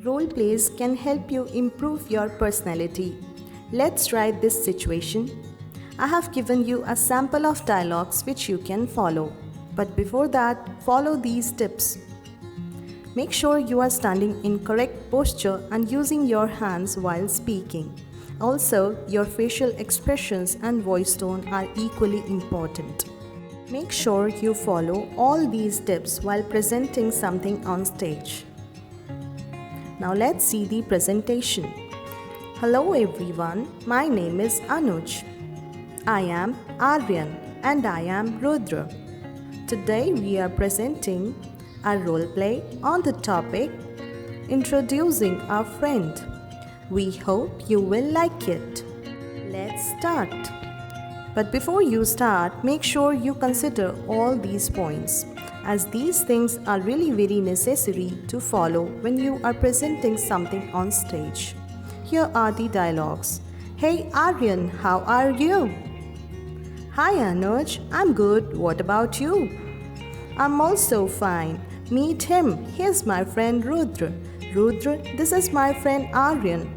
Role plays can help you improve your personality. Let's try this situation. I have given you a sample of dialogues which you can follow. But before that, follow these tips. Make sure you are standing in correct posture and using your hands while speaking. Also, your facial expressions and voice tone are equally important. Make sure you follow all these tips while presenting something on stage. Now let's see the presentation. Hello everyone, my name is Anuj. I am Aryan and I am Rudra. Today we are presenting a role play on the topic Introducing a Friend. We hope you will like it. Let's start. But before you start, make sure you consider all these points, as these things are really very necessary to follow when you are presenting something on stage. Here are the dialogues. Hey Aryan, how are you? Hi Anuj, I'm good. What about you? I'm also fine. Meet him. He's my friend Rudra. Rudra, this is my friend Aryan.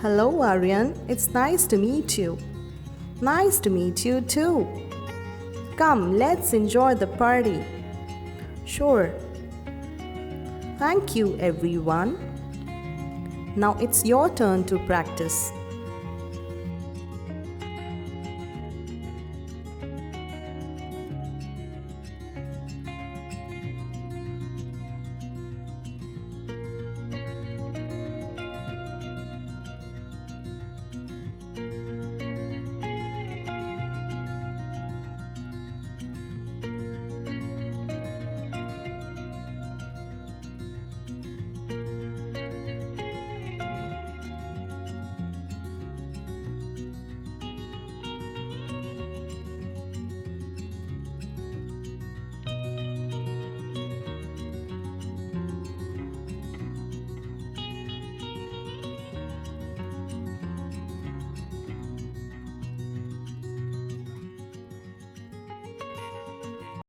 Hello Aryan, it's nice to meet you. Nice to meet you too. Come, let's enjoy the party. Sure. Thank you everyone. Now it's your turn to practice.